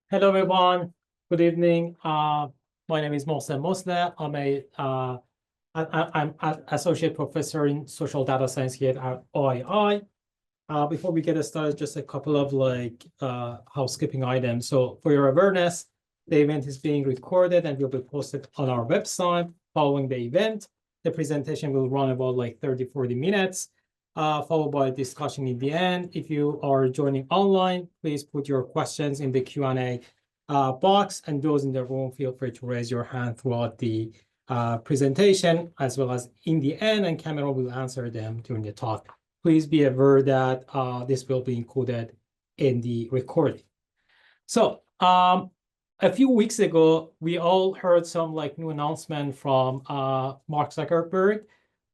Hello, everyone. Good evening. My name is Mohsen Mosne. I'm an associate professor in social data science here at OII. Before we get started, just a couple of housekeeping items. So for your awareness, the event is being recorded and will be posted on our website following the event. The presentation will run about 30-40 minutes, followed by a discussion in the end. If you are joining online, please put your questions in the Q&A box, and those in the room, feel free to raise your hand throughout the presentation, as well as in the end, and Cameron will answer them during the talk. Please be aware that this will be included in the recording. So a few weeks ago, we all heard some new announcement from Mark Zuckerberg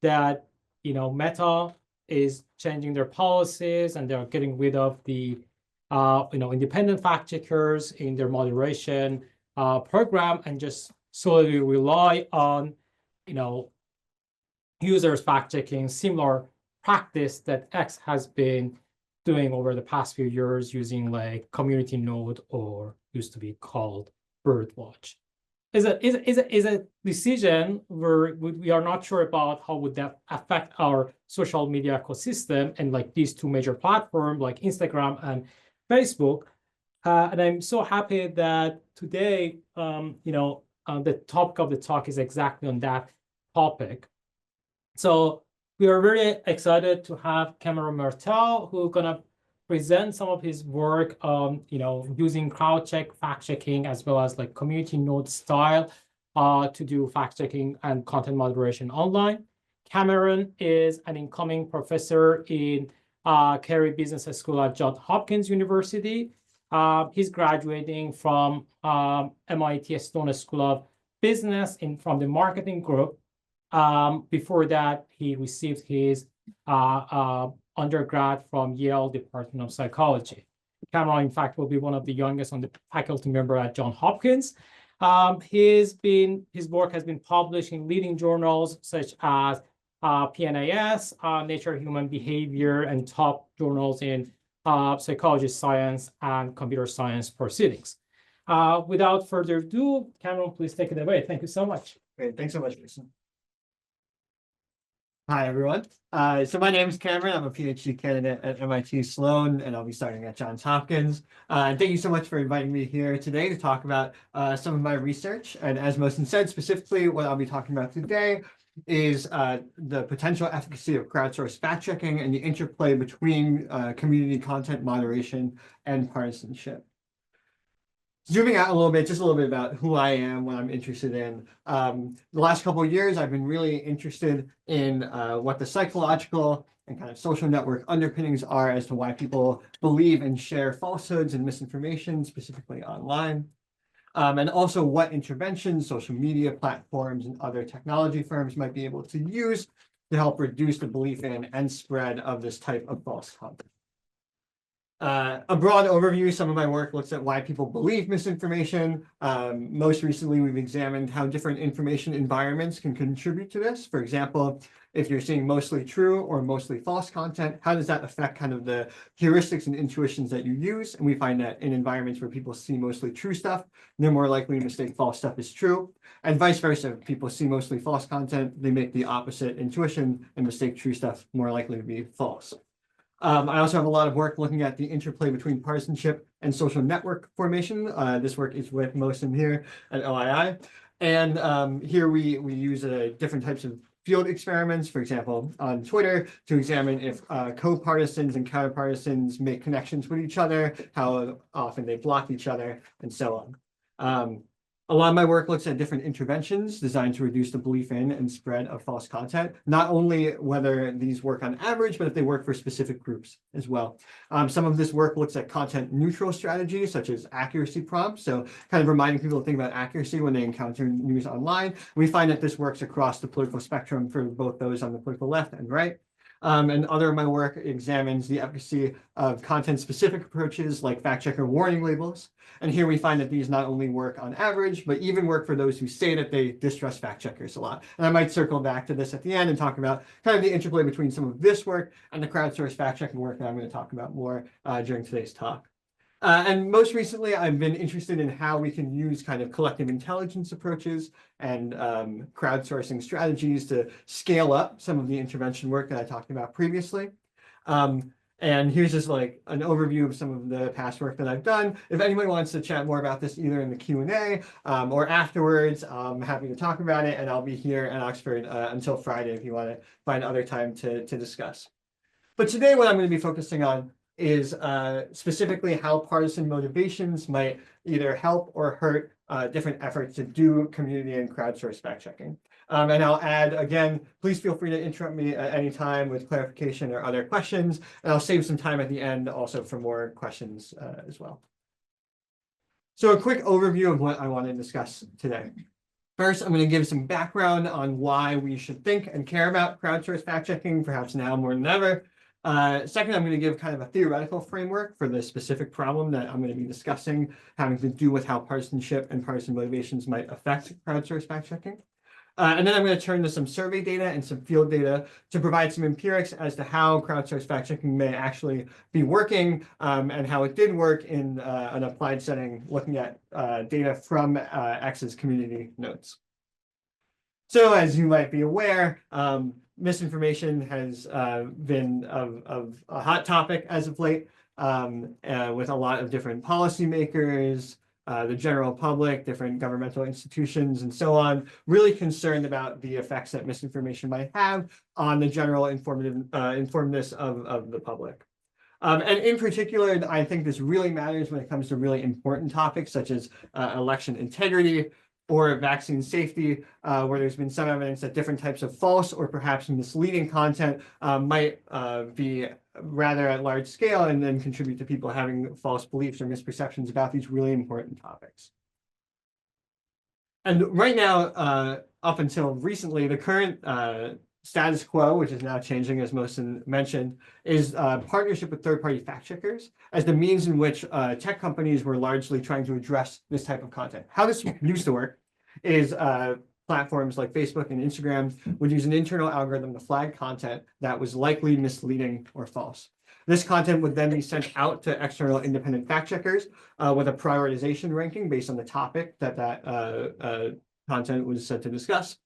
that Meta is changing their policies and they're getting rid of the independent fact checkers in their moderation program and just solely rely on users fact checking, similar practice that X has been doing over the past few years using community node, or used to be called Birdwatch. Is a decision where we are not sure about how would that affect our social media ecosystem and these two major platforms like Instagram and Facebook. And I'm so happy that today, the topic of the talk is exactly on that topic. So we are very excited to have Cameron Martel, who's gonna present some of his work on, using crowd check, fact checking, as well as community node style to do fact checking and content moderation online. Cameron is an incoming professor in Carey Business School at Johns Hopkins University. He's graduating from MIT Stone School of Business from the marketing group. Before that, he received his undergrad from Yale Department of Psychology. Cameron, in fact, will be one of the youngest on the faculty member at Johns Hopkins. His work has been published in leading journals such as PNAS, Nature Human Behavior, and top journals in psychology science and computer science proceedings. Without further ado, Cameron, please take it away. Thank you so much. Great. Thanks so much, Jason. Hi, everyone. So my name is Cameron. I'm a PhD candidate at MIT Sloan, and I'll be starting at Johns Hopkins. And thank you so much for inviting me here today to talk about some of my research. And as Mohsen said, specifically what I'll be talking about today is the potential efficacy of crowdsourced fact checking and the interplay between community content moderation and partisanship. Zooming out a little bit, just a little bit about who I am, what I'm interested in. The last couple of years, I've been really interested in what the psychological and kind of social network underpinnings are as to why people believe and share falsehoods and misinformation, specifically online. And also what interventions social media platforms and other technology firms might be able to use to help reduce the belief in and spread of this type of false content. A broad overview, some of my work looks at why people believe misinformation. Most recently, we've examined how different information environments can contribute to this. For example, if you're seeing mostly true or mostly false content, how does that affect kind of the heuristics and intuitions that you use? And we find that in environments where people see mostly true stuff, they're more likely to mistake false stuff as true. And vice versa, if people see mostly false content, they make the opposite intuition and mistake true stuff more likely to be false. I also have a lot of work looking at the interplay between partisanship and social network formation. This work is with Mohsen here at OII. And here we use different types of field experiments, for example, on Twitter, to examine if co-partisans and counter-partisans make connections with each other, how often they block each other, and so on. A lot of my work looks at different interventions designed to reduce the belief in and spread of false content, not only whether these work on average, but if they work for specific groups as well. Some of this work looks at content neutral strategies, such as accuracy prompts. So kind of reminding people to think about accuracy when they encounter news online. We find that this works across the political spectrum for both those on the political left and right. And other of my work examines the efficacy of content-specific approaches like fact-checker warning labels. And here we find that these not only work on average, but even work for those who say that they distrust fact-checkers a lot. And I might circle back to this at the end and talk about kind of the interplay between some of this work and the crowdsourced fact-checking work that I'm going to talk about more during today's talk. And most recently, I've been interested in how we can use kind of collective intelligence approaches and crowdsourcing strategies to scale up some of the intervention work that I talked about previously. And here's just like an overview of some of the past work that I've done. If anyone wants to chat more about this, either in the Q&A or afterwards, I'm happy to talk about it. And I'll be here at Oxford until Friday if you want to find other time to discuss. But today, what I'm going to be focusing on is specifically how partisan motivations might either help or hurt different efforts to do community and crowdsource fact-checking. And I'll add, again, please feel free to interrupt me at any time with clarification or other questions, and I'll save some time at the end also for more questions as well. So a quick overview of what I want to discuss today. First, I'm going to give some background on why we should think and care about crowdsourced fact-checking, perhaps now more than ever. Second, I'm going to give kind of a theoretical framework for the specific problem that I'm going to be discussing, having to do with how partisanship and partisan motivations might affect crowdsourced fact-checking. And then I'm going to turn to some survey data and some field data to provide some empirics as to how crowdsourced fact-checking may actually be working and how it did work in an applied setting, looking at data from X's community nodes. So as you might be aware, misinformation has been of a hot topic as of late with a lot of different policymakers, the general public, different governmental institutions, and so on, really concerned about the effects that misinformation might have on the general informedness of the public. And in particular, I think this really matters when it comes to really important topics such as election integrity or vaccine safety, where there's been some evidence that different types of false or perhaps misleading content might be rather at large scale and then contribute to people having false beliefs or misperceptions about these really important topics. And right now, up until recently, the current status quo, which is now changing, as Mohsen mentioned, is partnership with third-party fact checkers as the means in which tech companies were largely trying to address this type of content. How this used to work is platforms like Facebook and Instagram would use an internal algorithm to flag content that was likely misleading or false. This content would then be sent out to external independent fact checkers with a prioritization ranking based on the topic that content was set to discuss.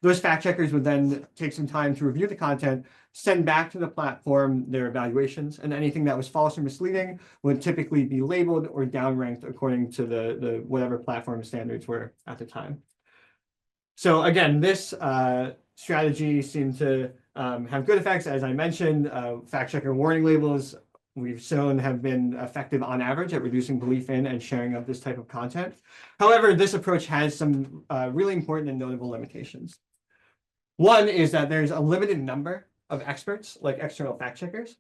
Those fact checkers would then take some time to review the content, send back to the platform their evaluations, and anything that was false or misleading would typically be labeled or downranked according to the whatever platform standards were at the time. So again, this strategy seemed to have good effects. As I mentioned, fact checker warning labels we've shown have been effective on average at reducing belief in and sharing of this type of content. However, this approach has some really important and notable limitations. One is that there's a limited number of experts, like external fact checkers.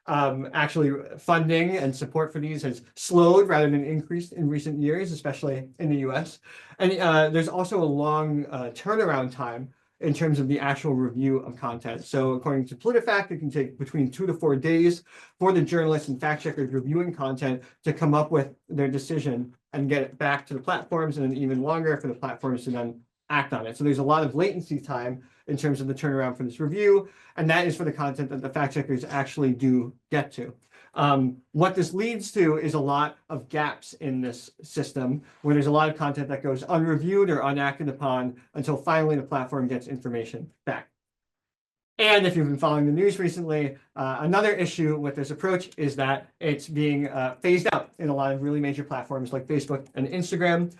Actually, funding and support for these has slowed rather than increased in recent years, especially in the US. And there's also a long turnaround time in terms of the actual review of content. So according to PolitiFact, it can take between 2 to 4 days for the journalists and fact checkers reviewing content to come up with their decision and get it back to the platforms, and then even longer for the platforms to then act on it. So there's a lot of latency time in terms of the turnaround for this review, and that is for the content that the fact checkers actually do get to. What this leads to is a lot of gaps in this system where there's a lot of content that goes unreviewed or unacted upon until finally the platform gets information back. And if you've been following the news recently, another issue with this approach is that it's being phased out in a lot of really major platforms like Facebook and Instagram.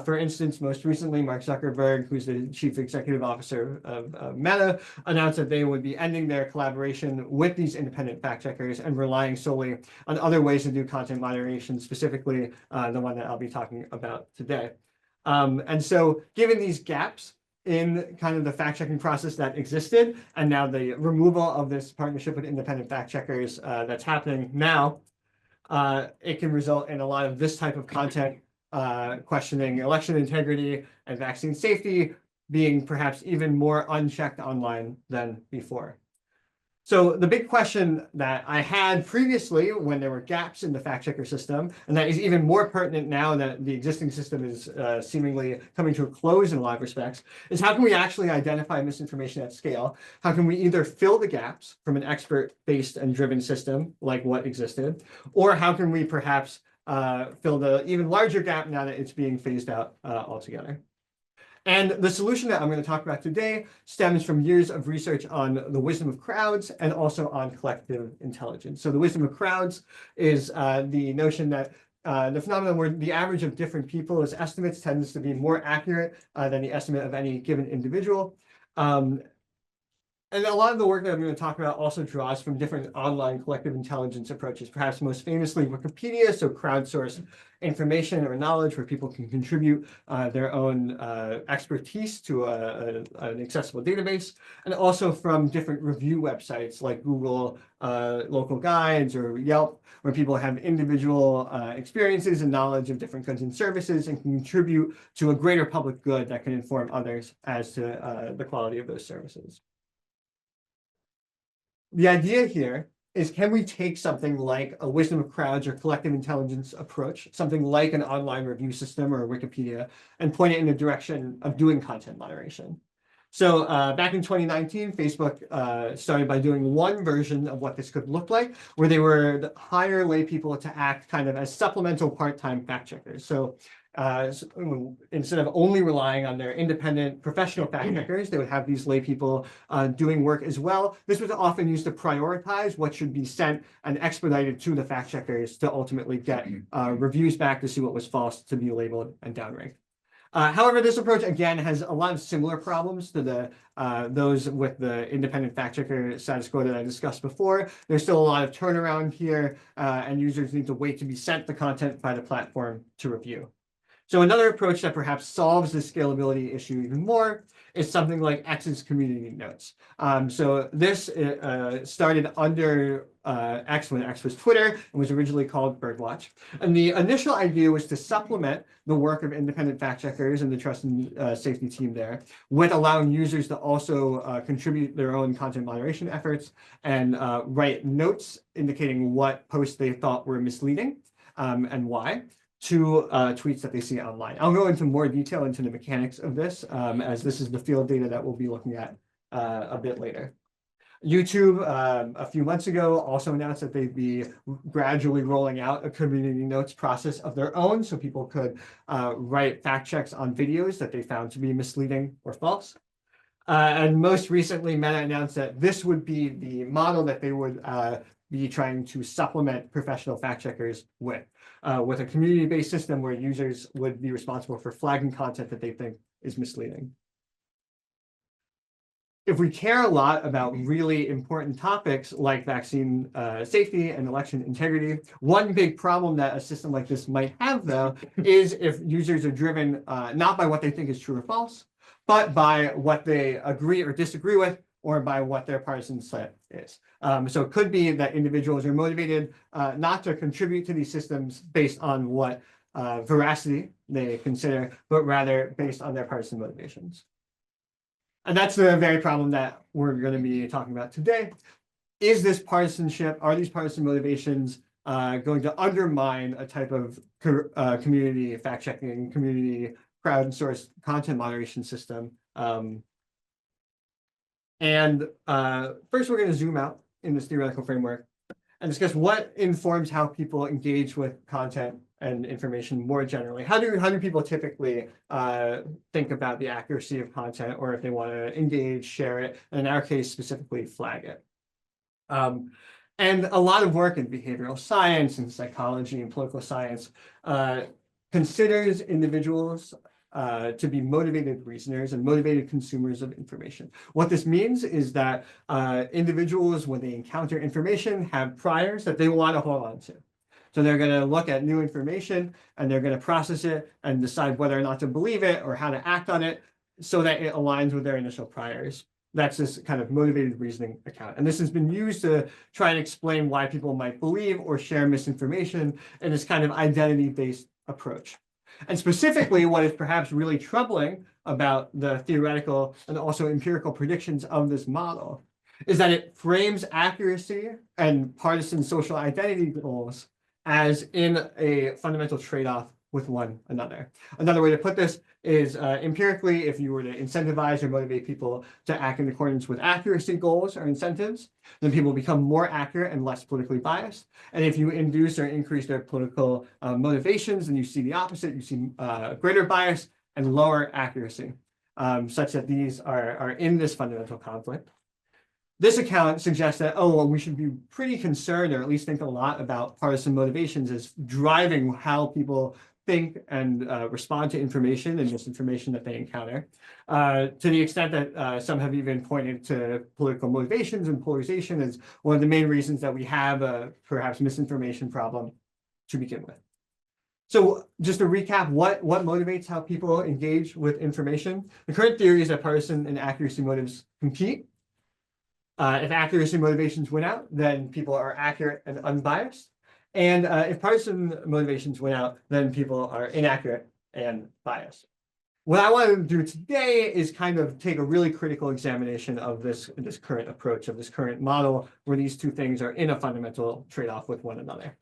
For instance, most recently, Mark Zuckerberg, who's the chief executive officer of Meta, announced that they would be ending their collaboration with these independent fact checkers and relying solely on other ways to do content moderation, specifically the one that I'll be talking about today. And so given these gaps in kind of the fact-checking process that existed, and now the removal of this partnership with independent fact checkers that's happening now, it can result in a lot of this type of content questioning election integrity and vaccine safety being perhaps even more unchecked online than before. So the big question that I had previously when there were gaps in the fact checker system, and that is even more pertinent now that the existing system is seemingly coming to a close in a lot of respects, is how can we actually identify misinformation at scale? How can we either fill the gaps from an expert-based and driven system like what existed, or how can we perhaps filled an even larger gap now that it's being phased out altogether. And the solution that I'm going to talk about today stems from years of research on the wisdom of crowds and also on collective intelligence. So the wisdom of crowds is the notion that the phenomenon where the average of different people's estimates tends to be more accurate than the estimate of any given individual. And a lot of the work that I'm going to talk about also draws from different online collective intelligence approaches, perhaps most famously Wikipedia, so crowdsourced information or knowledge where people can contribute their own expertise to an accessible database, and also from different review websites like Google Local Guides or Yelp, where people have individual experiences and knowledge of different goods and services and can contribute to a greater public good that can inform others as to the quality of those services. The idea here is, can we take something like a wisdom of crowds or collective intelligence approach, something like an online review system or Wikipedia, and point it in the direction of doing content moderation? So back in 2019, Facebook started by doing one version of what this could look like, where they would hire lay people to act kind of as supplemental part-time fact checkers. So instead of only relying on their independent professional fact checkers, they would have these lay people doing work as well. This was often used to prioritize what should be sent and expedited to the fact checkers to ultimately get reviews back to see what was false to be labeled and downranked. However, this approach, again, has a lot of similar problems to those with the independent fact checker status quo that I discussed before. There's still a lot of turnaround here, and users need to wait to be sent the content by the platform to review. So another approach that perhaps solves the scalability issue even more is something like X's community notes. So this started under X when X was Twitter and was originally called Birdwatch. And the initial idea was to supplement the work of independent fact checkers and the trust and safety team there with allowing users to also contribute their own content moderation efforts and write notes indicating what posts they thought were misleading and why, to tweets that they see online. I'll go into more detail into the mechanics of this, as this is the field data that we'll be looking at a bit later. YouTube, a few months ago, also announced that they'd be gradually rolling out a community notes process of their own, so people could write fact checks on videos that they found to be misleading or false. And most recently, Meta announced that this would be the model that they would be trying to supplement professional fact checkers with a community-based system where users would be responsible for flagging content that they think is misleading. If we care a lot about really important topics like vaccine safety and election integrity, one big problem that a system like this might have, though, is if users are driven not by what they think is true or false, but by what they agree or disagree with, or by what their partisan slant is. So it could be that individuals are motivated not to contribute to these systems based on what veracity they consider, but rather based on their partisan motivations. And that's the very problem that we're going to be talking about today. Is this partisanship, are these partisan motivations going to undermine a type of community fact-checking, community crowdsourced content moderation system? First, we're going to zoom out in this theoretical framework and discuss what informs how people engage with content and information more generally. How do people typically think about the accuracy of content, or if they want to engage, share it, and in our case, specifically flag it? And a lot of work in behavioral science and psychology and political science considers individuals to be motivated reasoners and motivated consumers of information. What this means is that individuals, when they encounter information, have priors that they want to hold on to. So they're going to look at new information and they're going to process it and decide whether or not to believe it or how to act on it so that it aligns with their initial priors. That's this kind of motivated reasoning account. And this has been used to try and explain why people might believe or share misinformation in this kind of identity-based approach. And specifically, what is perhaps really troubling about the theoretical and also empirical predictions of this model is that it frames accuracy and partisan social identity goals as in a fundamental trade-off with one another. Another way to put this is empirically, if you were to incentivize or motivate people to act in accordance with accuracy goals or incentives, then people become more accurate and less politically biased. And if you induce or increase their political motivations, then you see the opposite. You see greater bias and lower accuracy, such that these are in this fundamental conflict. This account suggests that, oh, well, we should be pretty concerned, or at least think a lot about partisan motivations as driving how people think and respond to information and misinformation that they encounter, to the extent that some have even pointed to political motivations and polarization as one of the main reasons that we have a perhaps misinformation problem to begin with. So just to recap, what motivates how people engage with information? The current theory is that partisan and accuracy motives compete. If accuracy motivations win out, then people are accurate and unbiased. And if partisan motivations win out, then people are inaccurate and biased. What I want to do today is kind of take a really critical examination of this current approach, of this current model, where these two things are in a fundamental trade-off with one another.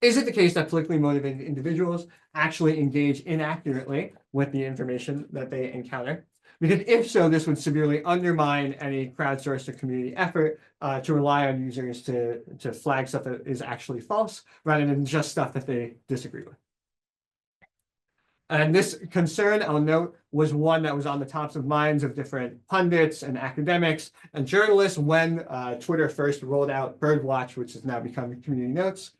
Is it the case that politically motivated individuals actually engage inaccurately with the information that they encounter? Because if so, this would severely undermine any crowdsourced or community effort to rely on users to flag stuff that is actually false, rather than just stuff that they disagree with. And this concern, I'll note, was one that was on the tops of minds of different pundits and academics and journalists when Twitter first rolled out Birdwatch, which has now become Community Notes.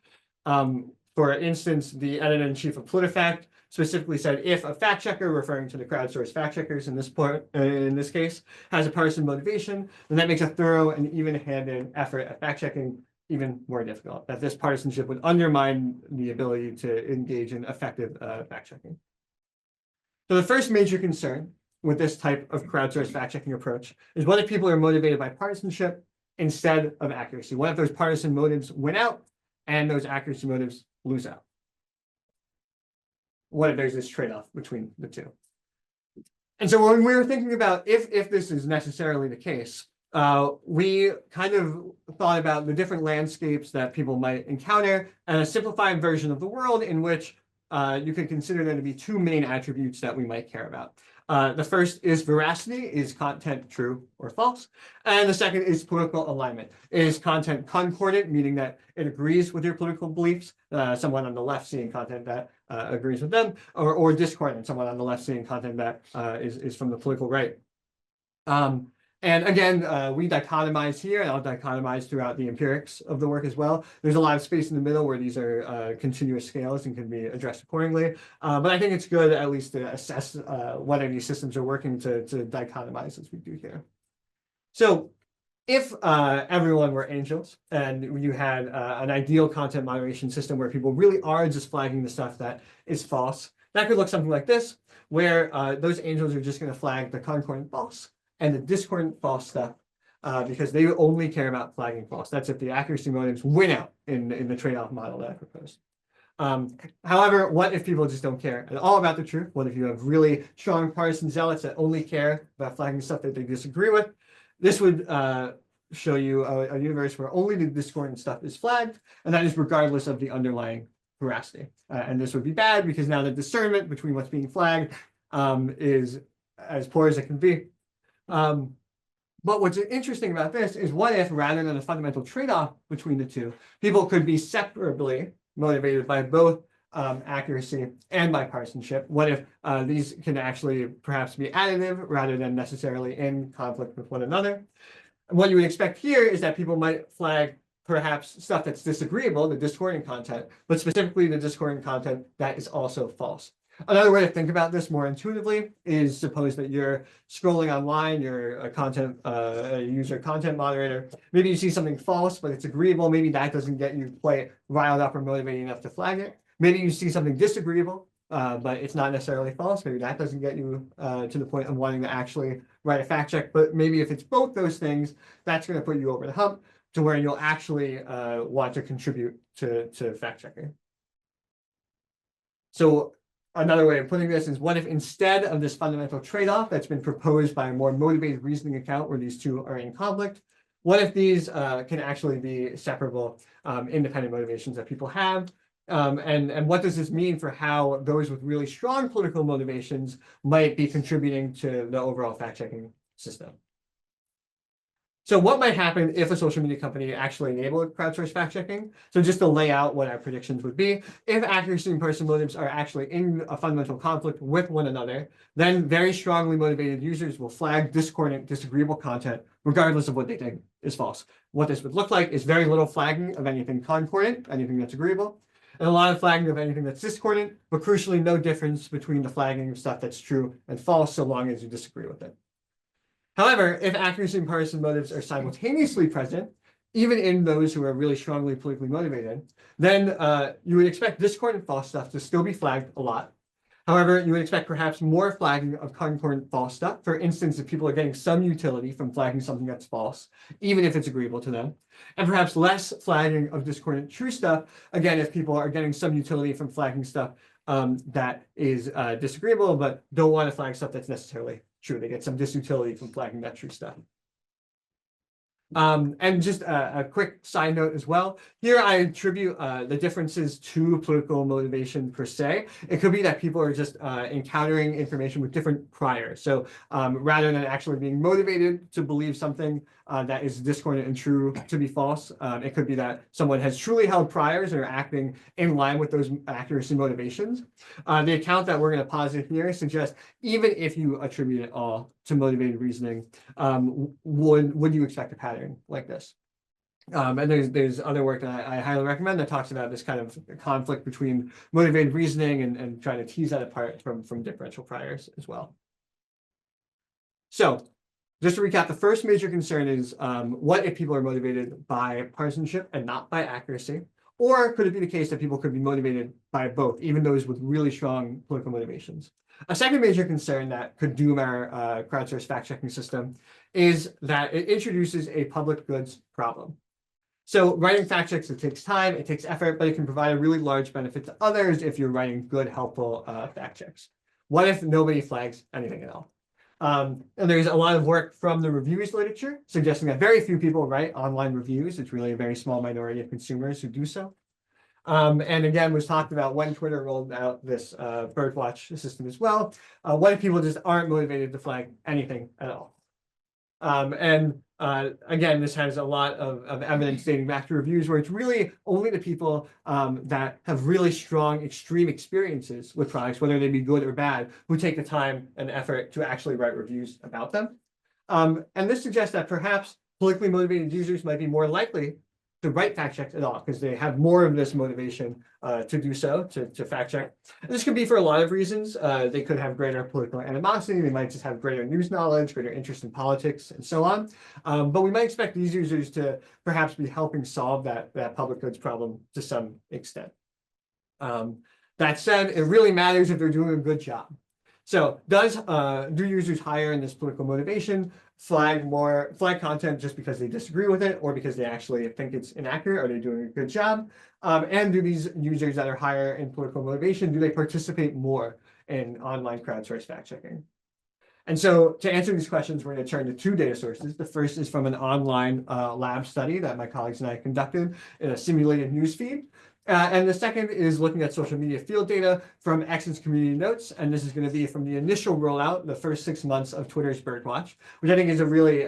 For instance, the editor-in-chief of PolitiFact specifically said, if a fact checker, referring to the crowdsourced fact checkers in this case, has a partisan motivation, then that makes a thorough and even-handed effort at fact checking even more difficult. That this partisanship would undermine the ability to engage in effective fact checking. So the first major concern with this type of crowdsourced fact checking approach is what if people are motivated by partisanship instead of accuracy? What if those partisan motives win out and those accuracy motives lose out? What if there's this trade-off between the two? And so when we were thinking about if this is necessarily the case, we kind of thought about the different landscapes that people might encounter and a simplified version of the world in which you could consider there to be two main attributes that we might care about. The first is veracity. Is content true or false? And the second is political alignment. Is content concordant, meaning that it agrees with your political beliefs, someone on the left seeing content that agrees with them, or discordant, someone on the left seeing content that is from the political right. And again, we dichotomize here, and I'll dichotomize throughout the empirics of the work as well. There's a lot of space in the middle where these are continuous scales and can be addressed accordingly. But I think it's good at least to assess whether these systems are working to dichotomize as we do here. So if everyone were angels and you had an ideal content moderation system where people really are just flagging the stuff that is false, that could look something like this, where those angels are just going to flag the concordant false and the discordant false stuff, because they only care about flagging false. That's if the accuracy motives win out in the trade-off model that I proposed. However, what if people just don't care at all about the truth? What if you have really strong partisan zealots that only care about flagging stuff that they disagree with? This would show you a universe where only the discordant stuff is flagged, and that is regardless of the underlying veracity. And this would be bad because now the discernment between what's being flagged is as poor as it can be. But what's interesting about this is what if, rather than a fundamental trade-off between the two, people could be separately motivated by both accuracy and by partisanship? What if these can actually perhaps be additive rather than necessarily in conflict with one another? And what you would expect here is that people might flag perhaps stuff that's disagreeable, the discordant content, but specifically the discordant content that is also false. Another way to think about this more intuitively is suppose that you're scrolling online, you're a user content moderator. Maybe you see something false, but it's agreeable. Maybe that doesn't get you quite riled up or motivated enough to flag it. Maybe you see something disagreeable, but it's not necessarily false. Maybe that doesn't get you to the point of wanting to actually write a fact check. But maybe if it's both those things, that's going to put you over the hump to where you'll actually want to contribute to fact checking. So another way of putting this is, what if instead of this fundamental trade-off that's been proposed by a more motivated reasoning account where these two are in conflict, what if these can actually be separable independent motivations that people have? And what does this mean for how those with really strong political motivations might be contributing to the overall fact-checking system? So what might happen if a social media company actually enabled crowdsourced fact-checking? So just to lay out what our predictions would be, if accuracy and person motives are actually in a fundamental conflict with one another, then very strongly motivated users will flag discordant, disagreeable content, regardless of what they think is false. What this would look like is very little flagging of anything concordant, anything that's agreeable, and a lot of flagging of anything that's discordant, but crucially no difference between the flagging of stuff that's true and false so long as you disagree with it. However, if accuracy and partisan motives are simultaneously present, even in those who are really strongly politically motivated, then you would expect discordant false stuff to still be flagged a lot. However, you would expect perhaps more flagging of concordant false stuff. For instance, if people are getting some utility from flagging something that's false, even if it's agreeable to them, and perhaps less flagging of discordant true stuff, again, if people are getting some utility from flagging stuff that is disagreeable, but don't want to flag stuff that's necessarily true. They get some disutility from flagging that true stuff. And just a quick side note as well. Here I attribute the differences to political motivation per se. It could be that people are just encountering information with different priors. So rather than actually being motivated to believe something that is discordant and true to be false, it could be that someone has truly held priors and are acting in line with those accuracy motivations. The account that we're going to posit here suggests even if you attribute it all to motivated reasoning, would you expect a pattern like this? And there's other work that I highly recommend that talks about this kind of conflict between motivated reasoning and trying to tease that apart from differential priors as well. So just to recap, the first major concern is what if people are motivated by partisanship and not by accuracy? Or could it be the case that people could be motivated by both, even those with really strong political motivations? A second major concern that could doom our crowdsourced fact-checking system is that it introduces a public goods problem. So writing fact checks, it takes time, it takes effort, but it can provide a really large benefit to others if you're writing good, helpful fact checks. What if nobody flags anything at all? And there's a lot of work from the reviews literature suggesting that very few people write online reviews. It's really a very small minority of consumers who do so. And again, was talked about when Twitter rolled out this birdwatch system as well. What if people just aren't motivated to flag anything at all? Again, this has a lot of evidence dating back to reviews where it's really only the people that have really strong extreme experiences with products, whether they be good or bad, who take the time and effort to actually write reviews about them. And this suggests that perhaps politically motivated users might be more likely to write fact checks at all because they have more of this motivation to do so, to fact check. And this could be for a lot of reasons. They could have greater political animosity. They might just have greater news knowledge, greater interest in politics, and so on. But we might expect these users to perhaps be helping solve that public goods problem to some extent. That said, it really matters if they're doing a good job. So do users higher in this political motivation flag content just because they disagree with it or because they actually think it's inaccurate? Are they doing a good job? And do these users that are higher in political motivation, do they participate more in online crowdsourced fact checking? And so to answer these questions, we're going to turn to two data sources. The first is from an online lab study that my colleagues and I conducted in a simulated newsfeed. And the second is looking at social media field data from X's community notes. And this is going to be from the initial rollout, the first 6 months of Twitter's Birdwatch, which I think is a really,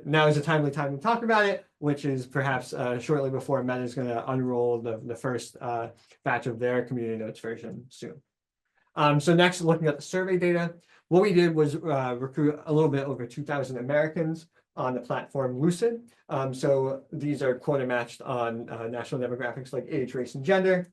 now is a timely time to talk about it, which is perhaps shortly before Meta is going to unroll the first batch of their community notes version soon. So next, looking at the survey data, what we did was recruit a little bit over 2,000 Americans on the platform Lucid. So these are quota matched on national demographics like age, race, and gender.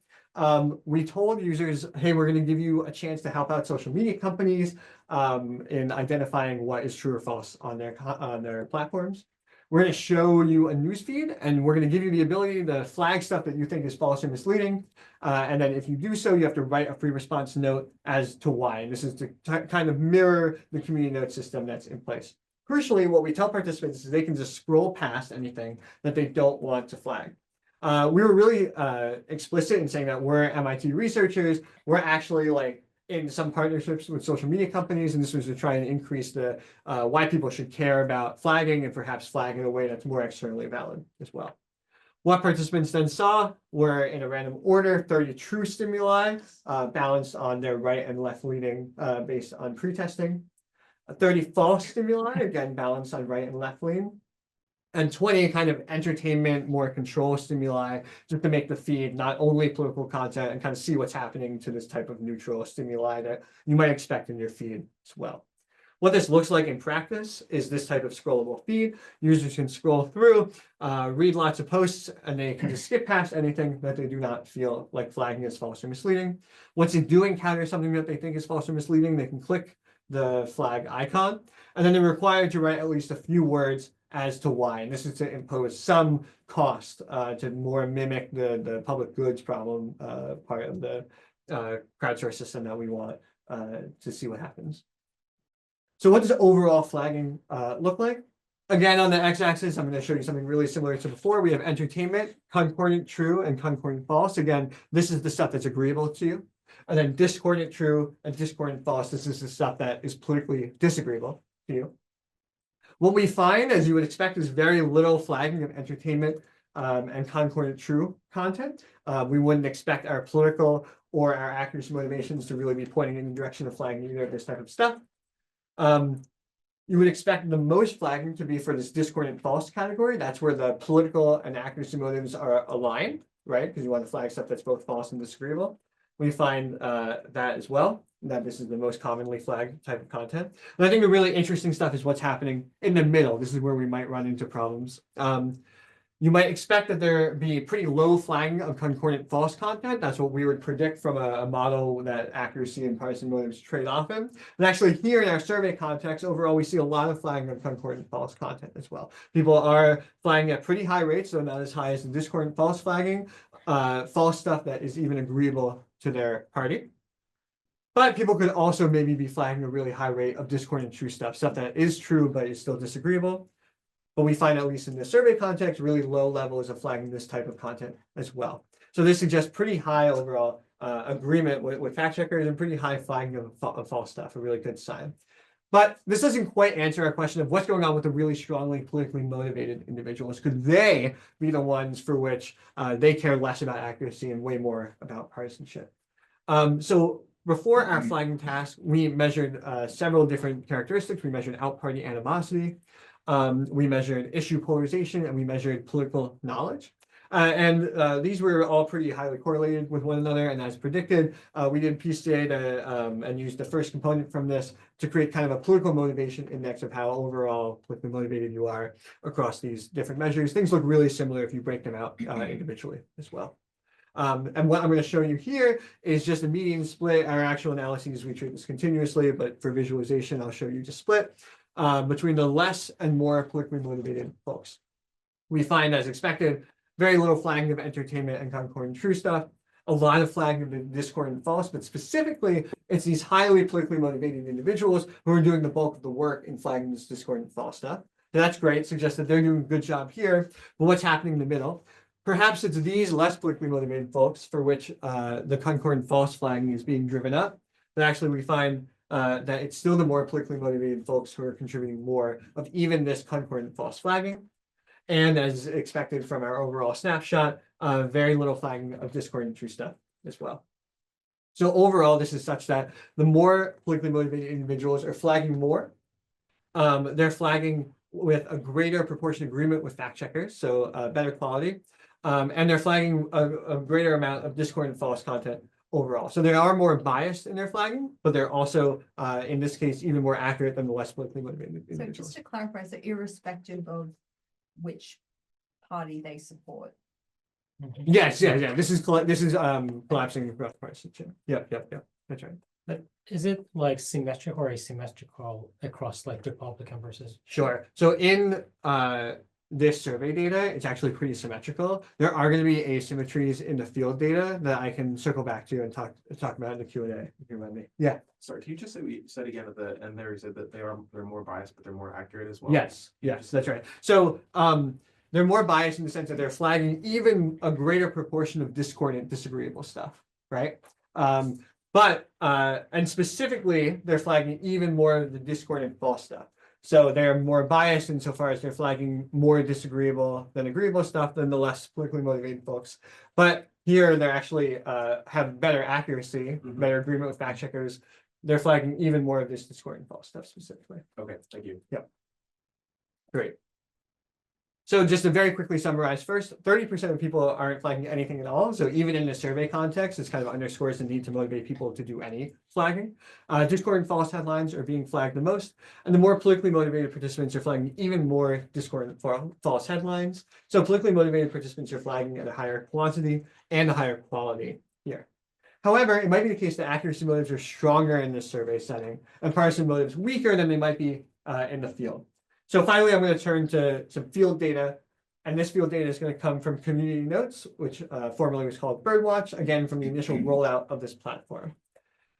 We told users, hey, we're going to give you a chance to help out social media companies in identifying what is true or false on their platforms. We're going to show you a newsfeed, and we're going to give you the ability to flag stuff that you think is false or misleading. And then if you do so, you have to write a free response note as to why. And this is to kind of mirror the community note system that's in place. Crucially, what we tell participants is they can just scroll past anything that they don't want to flag. We were really explicit in saying that we're MIT researchers. We're actually like in some partnerships with social media companies, and this was to try and increase the why people should care about flagging and perhaps flag in a way that's more externally valid as well. What participants then saw were, in a random order, 30 true stimuli balanced on their right and left leaning based on pretesting, 30 false stimuli, again, balanced on right and left lean, and 20 kind of entertainment, more control stimuli, just to make the feed not only political content and kind of see what's happening to this type of neutral stimuli that you might expect in your feed as well. What this looks like in practice is this type of scrollable feed. Users can scroll through, read lots of posts, and they can just skip past anything that they do not feel like flagging as false or misleading. Once they do encounter something that they think is false or misleading, they can click the flag icon, and then they're required to write at least a few words as to why. And this is to impose some cost to more mimic the public goods problem part of the crowdsourced system that we want to see what happens. So what does overall flagging look like? Again, on the x-axis, I'm going to show you something really similar to before. We have entertainment, concordant true, and concordant false. Again, this is the stuff that's agreeable to you. And then discordant true and discordant false. This is the stuff that is politically disagreeable to you. What we find, as you would expect, is very little flagging of entertainment and concordant true content. We wouldn't expect our political or our accuracy motivations to really be pointing in the direction of flagging either of this type of stuff. You would expect the most flagging to be for this discordant false category. That's where the political and accuracy motives are aligned, right? Because you want to flag stuff that's both false and disagreeable. We find that as well, that this is the most commonly flagged type of content. And I think the really interesting stuff is what's happening in the middle. This is where we might run into problems. You might expect that there be pretty low flagging of concordant false content. That's what we would predict from a model that accuracy and partisan motives trade off in. And actually here in our survey context, overall, we see a lot of flagging of concordant false content as well. People are flagging at pretty high rates, so not as high as the discordant false flagging, false stuff that is even agreeable to their party. But people could also maybe be flagging a really high rate of discordant true stuff that is true but is still disagreeable. But we find, at least in the survey context, really low levels of flagging this type of content as well. So this suggests pretty high overall agreement with fact checkers and pretty high flagging of false stuff, a really good sign. But this doesn't quite answer our question of what's going on with the really strongly politically motivated individuals. Could they be the ones for which they care less about accuracy and way more about partisanship? So before our flagging task, we measured several different characteristics. We measured out-party animosity. We measured issue polarization, and we measured political knowledge. These were all pretty highly correlated with one another. And as predicted, we did piece data and used the first component from this to create kind of a political motivation index of how overall politically motivated you are across these different measures. Things look really similar if you break them out individually as well. And what I'm going to show you here is just a median split. Our actual analyses, we treat this continuously, but for visualization, I'll show you just split between the less and more politically motivated folks. We find, as expected, very little flagging of entertainment and concordant true stuff, a lot of flagging of the discordant false, but specifically, it's these highly politically motivated individuals who are doing the bulk of the work in flagging this discordant false stuff. So that's great, suggests that they're doing a good job here, but what's happening in the middle? Perhaps it's these less politically motivated folks for which the concordant false flagging is being driven up, but actually we find that it's still the more politically motivated folks who are contributing more of even this concordant false flagging. And as expected from our overall snapshot, very little flagging of discordant true stuff as well. So overall, this is such that the more politically motivated individuals are flagging more. They're flagging with a greater proportion agreement with fact checkers, so better quality. And they're flagging a greater amount of discordant false content overall. So they are more biased in their flagging, but they're also, in this case, even more accurate than the less politically motivated individuals. So just to clarify, so irrespective of which party they support. Yes, yeah. This is collapsing across partisanship. Yep. That's right. But is it like symmetrical or asymmetrical across like Republican versus? Sure. So in this survey data, it's actually pretty symmetrical. There are going to be asymmetries in the field data that I can circle back to and talk about in the Q&A if you remind me. Yeah. Sorry, can you just say what you said again at the end there? You said that they're more biased, but they're more accurate as well. Yes, that's right. So they're more biased in the sense that they're flagging even a greater proportion of discordant, disagreeable stuff, right? And specifically, they're flagging even more of the discordant false stuff. So they're more biased insofar as they're flagging more disagreeable than agreeable stuff than the less politically motivated folks. But here they're actually have better accuracy, better agreement with fact checkers. They're flagging even more of this discordant false stuff specifically. Okay, thank you. Great. So just to very quickly summarize first, 30% of people aren't flagging anything at all. So even in a survey context, this kind of underscores the need to motivate people to do any flagging. Discordant false headlines are being flagged the most, and the more politically motivated participants are flagging even more discordant false headlines. So politically motivated participants are flagging at a higher quantity and a higher quality here. However, it might be the case that accuracy motives are stronger in this survey setting and partisan motives weaker than they might be in the field. So finally, I'm going to turn to some field data, and this field data is going to come from Community Notes, which formerly was called Birdwatch, again, from the initial rollout of this platform.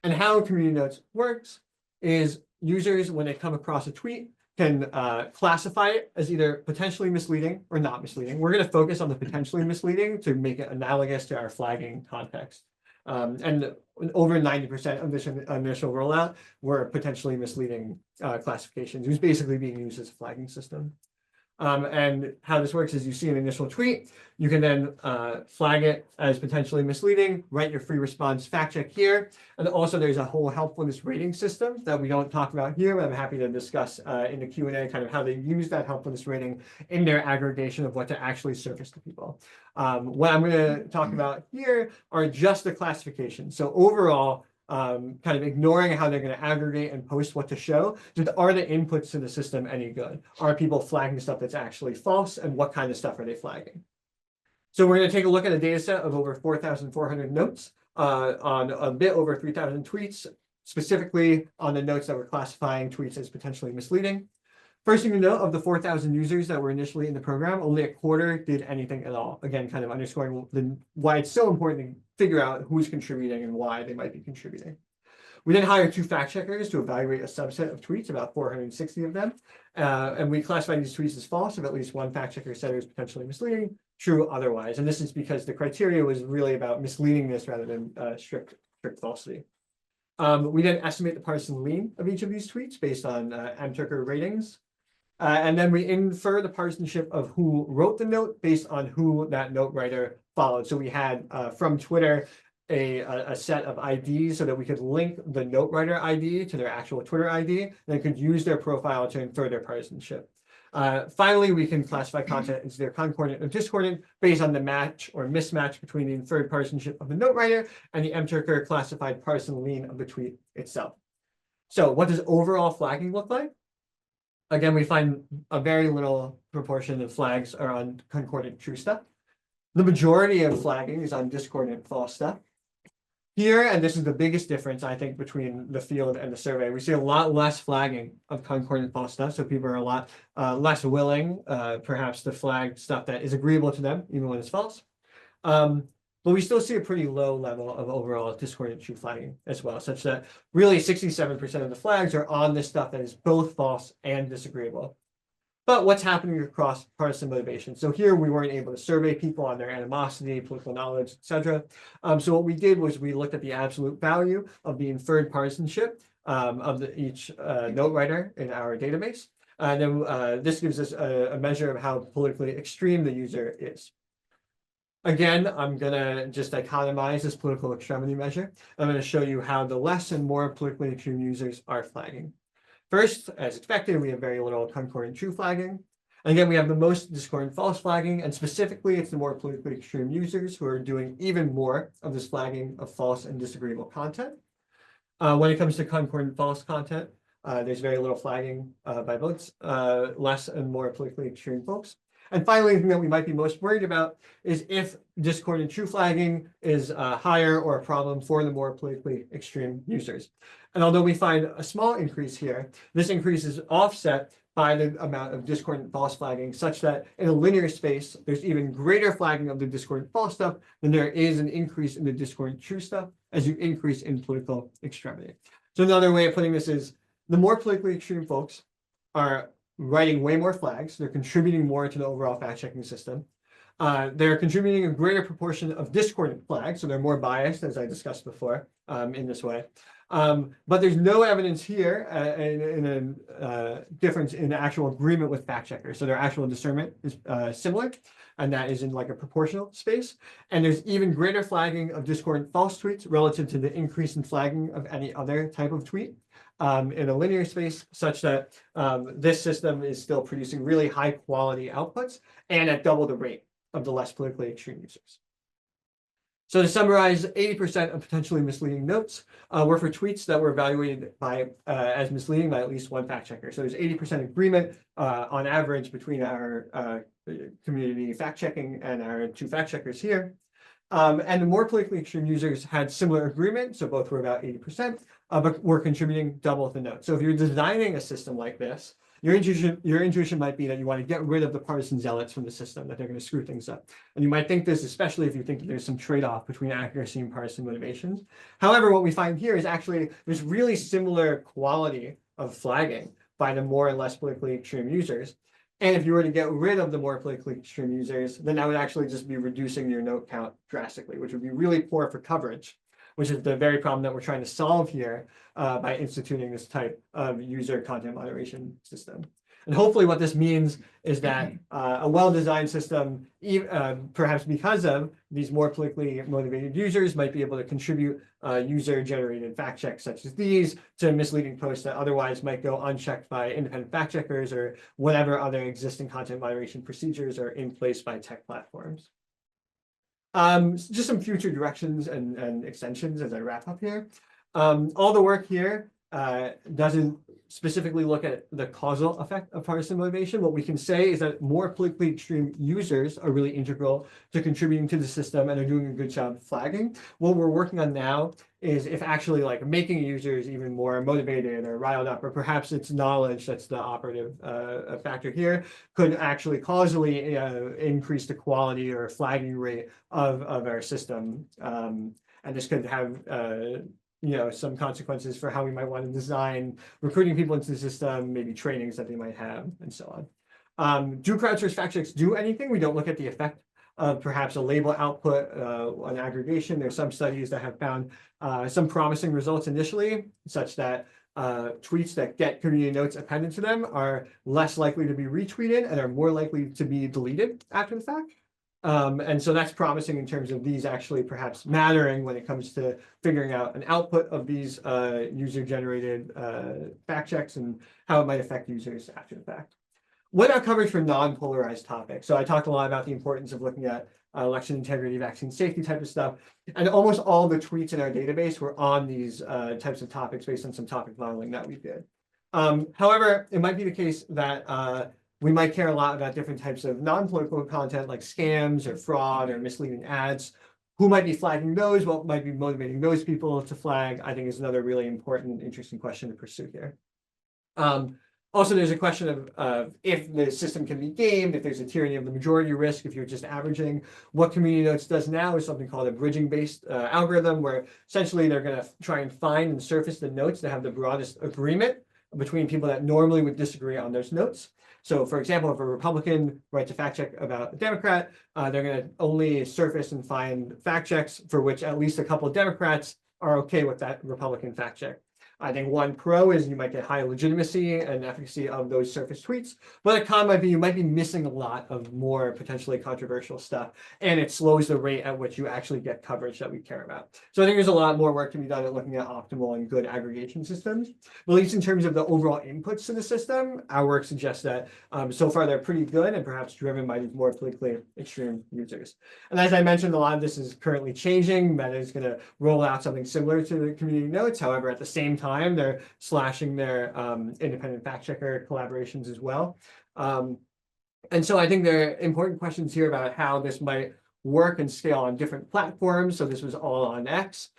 And how Community Notes works is users, when they come across a tweet, can classify it as either potentially misleading or not misleading. We're going to focus on the potentially misleading to make it analogous to our flagging context. And over 90% of this initial rollout were potentially misleading classifications. It was basically being used as a flagging system. And how this works is you see an initial tweet, you can then flag it as potentially misleading, write your free response fact check here. And also there's a whole helpfulness rating system that we don't talk about here, but I'm happy to discuss in the Q&A kind of how they use that helpfulness rating in their aggregation of what to actually surface to people. What I'm going to talk about here are just the classifications. So overall, kind of ignoring how they're going to aggregate and post what to show. Just are the inputs to the system any good? Are people flagging stuff that's actually false, and what kind of stuff are they flagging? So we're going to take a look at a data set of over 4,400 notes on a bit over 3,000 tweets, specifically on the notes that were classifying tweets as potentially misleading. First thing to note, of the 4,000 users that were initially in the program, only a quarter did anything at all. Again, kind of underscoring why it's so important to figure out who's contributing and why they might be contributing. We then hired 2 fact checkers to evaluate a subset of tweets, about 460 of them. And we classified these tweets as false if at least one fact checker said it was potentially misleading, true otherwise. And this is because the criteria was really about misleadingness rather than strict falsity. We then estimate the partisan lean of each of these tweets based on mTurker ratings. And then we infer the partisanship of who wrote the note based on who that note writer followed. So we had from Twitter a set of IDs so that we could link the note writer ID to their actual Twitter ID, and then could use their profile to infer their partisanship. Finally, we can classify content as either concordant or discordant based on the match or mismatch between the inferred partisanship of the note writer and the mTurker classified partisan lean of the tweet itself. So what does overall flagging look like? Again, we find a very little proportion of flags are on concordant true stuff. The majority of flagging is on discordant false stuff. Here, and this is the biggest difference, I think, between the field and the survey, we see a lot less flagging of concordant false stuff. So people are a lot less willing, perhaps, to flag stuff that is agreeable to them, even when it's false. But we still see a pretty low level of overall discordant true flagging as well, such that really 67% of the flags are on this stuff that is both false and disagreeable. But what's happening across partisan motivation? So here we weren't able to survey people on their animosity, political knowledge, etc. So what we did was we looked at the absolute value of the inferred partisanship of each note writer in our database. And then this gives us a measure of how politically extreme the user is. Again, I'm going to just dichotomize this political extremity measure. I'm going to show you how the less and more politically extreme users are flagging. First, as expected, we have very little concordant true flagging. And again, we have the most discordant false flagging, and specifically, it's the more politically extreme users who are doing even more of this flagging of false and disagreeable content. When it comes to concordant false content, there's very little flagging by both less and more politically extreme folks. And finally, the thing that we might be most worried about is if discordant true flagging is higher or a problem for the more politically extreme users. And although we find a small increase here, this increase is offset by the amount of discordant false flagging, such that in a linear space, there's even greater flagging of the discordant false stuff than there is an increase in the discordant true stuff as you increase in political extremity. So another way of putting this is the more politically extreme folks are writing way more flags. They're contributing more to the overall fact-checking system. They're contributing a greater proportion of discordant flags, so they're more biased, as I discussed before, in this way. But there's no evidence here in a difference in actual agreement with fact checkers. So their actual discernment is similar, and that is in like a proportional space. And there's even greater flagging of discordant false tweets relative to the increase in flagging of any other type of tweet in a linear space, such that this system is still producing really high quality outputs and at double the rate of the less politically extreme users. So to summarize, 80% of potentially misleading notes were for tweets that were evaluated by as misleading by at least one fact checker. So there's 80% agreement on average between our community fact checking and our two fact checkers here. And the more politically extreme users had similar agreement, so both were about 80%, but were contributing double the note. So if you're designing a system like this, your intuition might be that you want to get rid of the partisan zealots from the system, that they're going to screw things up. And you might think this, especially if you think that there's some trade-off between accuracy and partisan motivations. However, what we find here is actually there's really similar quality of flagging by the more and less politically extreme users. And if you were to get rid of the more politically extreme users, then that would actually just be reducing your note count drastically, which would be really poor for coverage, which is the very problem that we're trying to solve here by instituting this type of user content moderation system. And hopefully what this means is that a well-designed system, perhaps because of these more politically motivated users, might be able to contribute user-generated fact checks such as these to misleading posts that otherwise might go unchecked by independent fact checkers or whatever other existing content moderation procedures are in place by tech platforms. Just some future directions and extensions as I wrap up here. All the work here doesn't specifically look at the causal effect of partisan motivation. What we can say is that more politically extreme users are really integral to contributing to the system and are doing a good job flagging. What we're working on now is if actually like making users even more motivated or riled up, or perhaps it's knowledge that's the operative factor here, could actually causally increase the quality or flagging rate of our system. And this could have some consequences for how we might want to design recruiting people into the system, maybe trainings that they might have, and so on. Do crowdsourced fact checks do anything? We don't look at the effect of perhaps a label output on aggregation. There's some studies that have found some promising results initially, such that tweets that get community notes appended to them are less likely to be retweeted and are more likely to be deleted after the fact. And so that's promising in terms of these actually perhaps mattering when it comes to figuring out an output of these user-generated fact checks and how it might affect users after the fact. What about coverage for non-polarized topics? So I talked a lot about the importance of looking at election integrity, vaccine safety type of stuff. And almost all the tweets in our database were on these types of topics based on some topic modeling that we did. However, it might be the case that we might care a lot about different types of non-political content like scams or fraud or misleading ads. Who might be flagging those? What might be motivating those people to flag? I think is another really important, interesting question to pursue here. Also, there's a question of if the system can be gamed, if there's a tyranny of the majority risk, if you're just averaging. What Community Notes does now is something called a bridging-based algorithm, where essentially they're going to try and find and surface the notes that have the broadest agreement between people that normally would disagree on those notes. So, for example, if a Republican writes a fact check about a Democrat, they're going to only surface and find fact checks for which at least a couple of Democrats are okay with that Republican fact check. I think one pro is you might get high legitimacy and efficacy of those surface tweets, but a con might be you might be missing a lot of more potentially controversial stuff, and it slows the rate at which you actually get coverage that we care about. So I think there's a lot more work to be done at looking at optimal and good aggregation systems. But at least in terms of the overall inputs to the system, our work suggests that so far they're pretty good and perhaps driven by these more politically extreme users. And as I mentioned, a lot of this is currently changing. Meta is going to roll out something similar to the Community Notes. However, at the same time, they're slashing their independent fact checker collaborations as well. And so I think there are important questions here about how this might work and scale on different platforms. So this was all on X.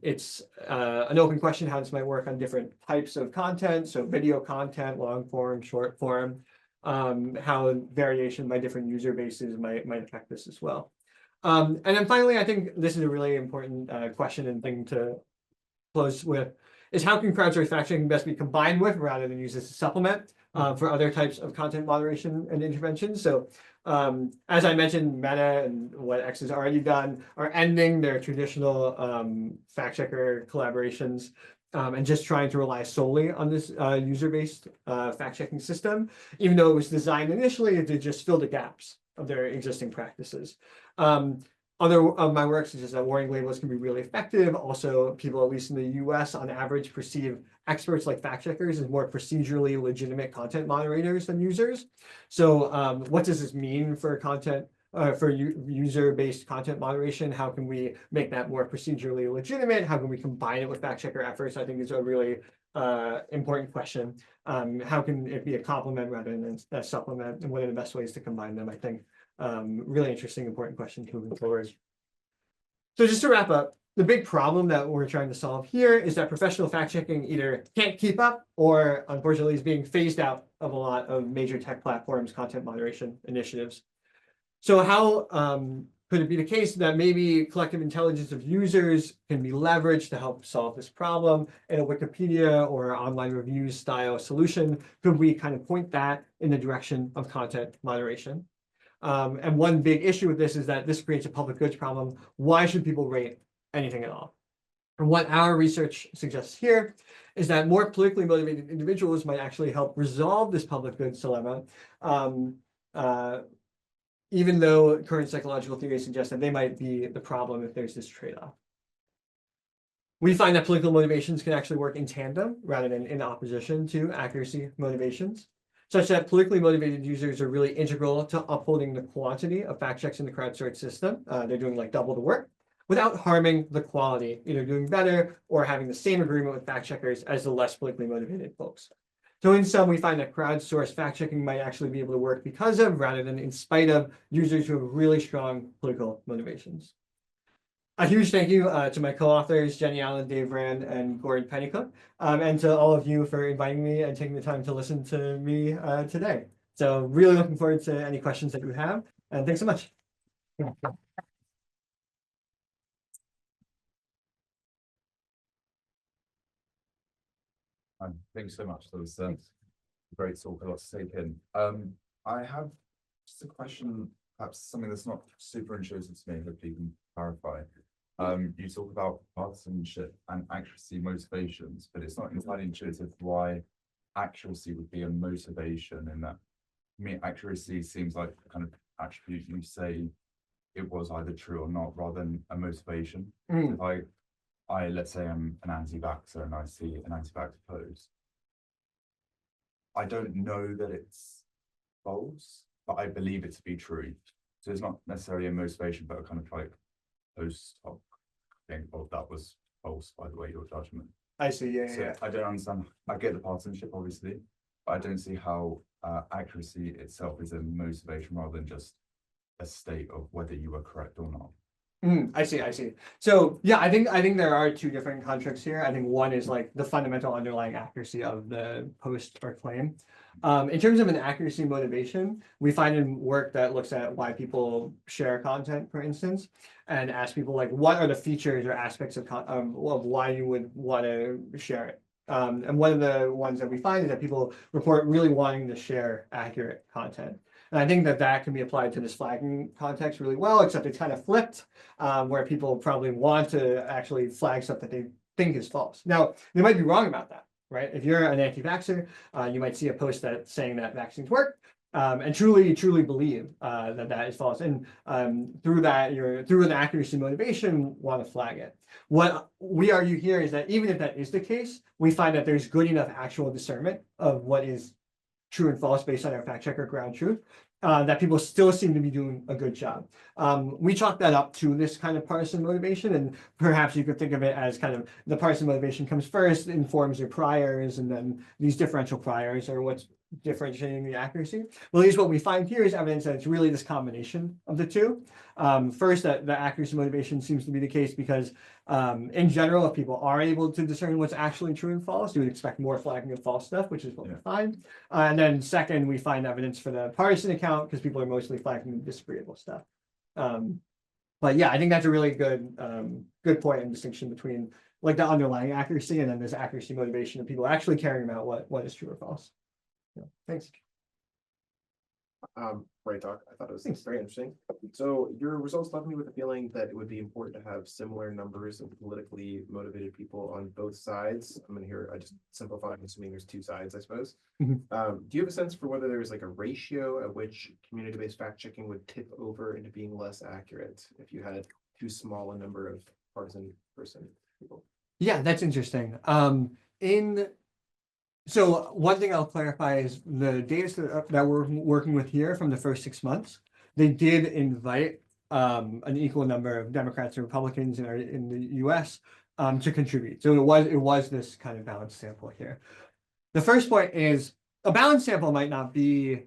It's an open question how this might work on different types of content. So video content, long form, short form, how variation by different user bases might affect this as well. And then finally, I think this is a really important question and thing to close with, is how can crowdsourced fact checking best be combined with rather than used as a supplement for other types of content moderation and interventions? So As I mentioned, Meta and what X has already done are ending their traditional fact checker collaborations and just trying to rely solely on this user-based fact checking system, even though it was designed initially to just fill the gaps of their existing practices. Other of my work suggests that warning labels can be really effective. Also, people, at least in the US, on average, perceive experts like fact checkers as more procedurally legitimate content moderators than users. So what does this mean for content, for user-based content moderation? How can we make that more procedurally legitimate? How can we combine it with fact checker efforts? I think is a really important question. How can it be a complement rather than a supplement? And what are the best ways to combine them? I think really interesting, important question moving forward. So just to wrap up, the big problem that we're trying to solve here is that professional fact checking either can't keep up or unfortunately is being phased out of a lot of major tech platforms' content moderation initiatives. So how could it be the case that maybe collective intelligence of users can be leveraged to help solve this problem in a Wikipedia or online reviews style solution? Could we kind of point that in the direction of content moderation? And one big issue with this is that this creates a public goods problem. Why should people rate anything at all? And what our research suggests here is that more politically motivated individuals might actually help resolve this public goods dilemma, even though current psychological theory suggests that they might be the problem if there's this trade-off. We find that political motivations can actually work in tandem rather than in opposition to accuracy motivations, such that politically motivated users are really integral to upholding the quantity of fact checks in the crowdsourced system. They're doing like double the work without harming the quality, either doing better or having the same agreement with fact checkers as the less politically motivated folks. So in sum, we find that crowdsourced fact checking might actually be able to work because of, rather than in spite of, users who have really strong political motivations. A huge thank you to my co-authors, Jenny Allen, Dave Rand, and Gordon Pennycook, and to all of you for inviting me and taking the time to listen to me today. So really looking forward to any questions that you have, and thanks so much. Thanks so much. That was great talk, a lot to take in. I have just a question, perhaps something that's not super intuitive to me, hopefully you can clarify. You talk about partisanship and accuracy motivations, but it's not entirely intuitive why accuracy would be a motivation in that. I mean, accuracy seems like the kind of attribute you say it was either true or not, rather than a motivation. If I let's say I'm an anti-vaxxer and I see an anti-vaxxer post, I don't know that it's false, but I believe it to be true. So it's not necessarily a motivation, but a kind of like post hoc thing of that was false, by the way, your judgment. I see, yeah. I don't understand. I get the partisanship, obviously, but I don't see how accuracy itself is a motivation rather than just a state of whether you were correct or not. I see. So yeah, I think there are two different constructs here. I think one is like the fundamental underlying accuracy of the post or claim. In terms of an accuracy motivation, we find in work that looks at why people share content, for instance, and ask people like, what are the features or aspects of why you would want to share it. And one of the ones that we find is that people report really wanting to share accurate content. And I think that that can be applied to this flagging context really well, except it's kind of flipped, where people probably want to actually flag stuff that they think is false. Now, they might be wrong about that, right? If you're an anti-vaxxer, you might see a post that's saying that vaccines work, and truly believe that that is false. And through that, through an accuracy motivation, want to flag it. What we argue here is that even if that is the case, we find that there's good enough actual discernment of what is true and false based on our fact checker ground truth, that people still seem to be doing a good job. We chalk that up to this kind of partisan motivation, and perhaps you could think of it as kind of the partisan motivation comes first, informs your priors, and then these differential priors are what's differentiating the accuracy. Well, at least what we find here is evidence that it's really this combination of the two. First, that the accuracy motivation seems to be the case because in general, if people are able to discern what's actually true and false, you would expect more flagging of false stuff, which is what we find. And then second, we find evidence for the partisan account because people are mostly flagging the disagreeable stuff. But yeah, I think that's a really good point and distinction between like the underlying accuracy and then this accuracy motivation of people actually caring about what is true or false. Yeah, thanks. Great talk. I thought it was Thanks. very interesting. So your results left me with a feeling that it would be important to have similar numbers of politically motivated people on both sides. I'm gonna hear, I just simplify, I'm assuming there's two sides, I suppose. Mhm. Do you have a sense for whether there's like a ratio at which community-based fact checking would tip over into being less accurate if you had too small a number of partisan people? Yeah, that's interesting. So one thing I'll clarify is the data that we're working with here from the first 6 months, they did invite an equal number of Democrats and Republicans in the US to contribute. So it was this kind of balanced sample here. The first point is a balanced sample might not be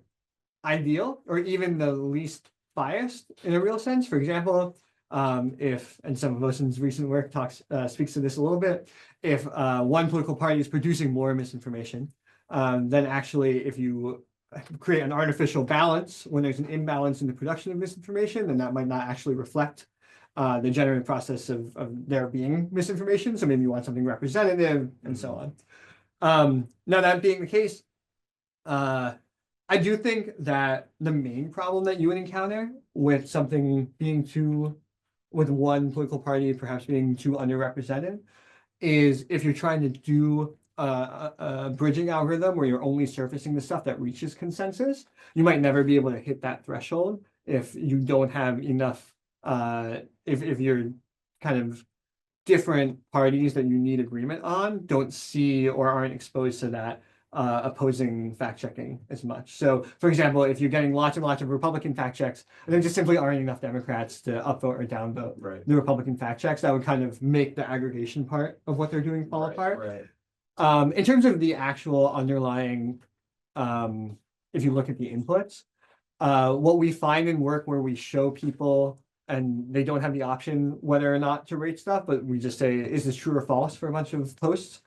ideal or even the least biased in a real sense. For example, and some of Wilson's recent work speaks to this a little bit, if one political party is producing more misinformation, then actually if you create an artificial balance when there's an imbalance in the production of misinformation, then that might not actually reflect the generative process of there being misinformation. So maybe you want something representative and so on. Now that being the case, I do think that the main problem that you would encounter with something being with one political party perhaps being too underrepresented is if you're trying to do a bridging algorithm where you're only surfacing the stuff that reaches consensus, you might never be able to hit that threshold if you don't have enough, if you're kind of different parties that you need agreement on don't see or aren't exposed to that opposing fact checking as much. So, for example, if you're getting lots and lots of Republican fact checks, and there just simply aren't enough Democrats to upvote or downvote Right. the Republican fact checks, that would kind of make the aggregation part of what they're doing fall apart. Right. In terms of the actual underlying, if you look at the inputs, what we find in work where we show people and they don't have the option whether or not to rate stuff, but we just say, is this true or false for a bunch of posts?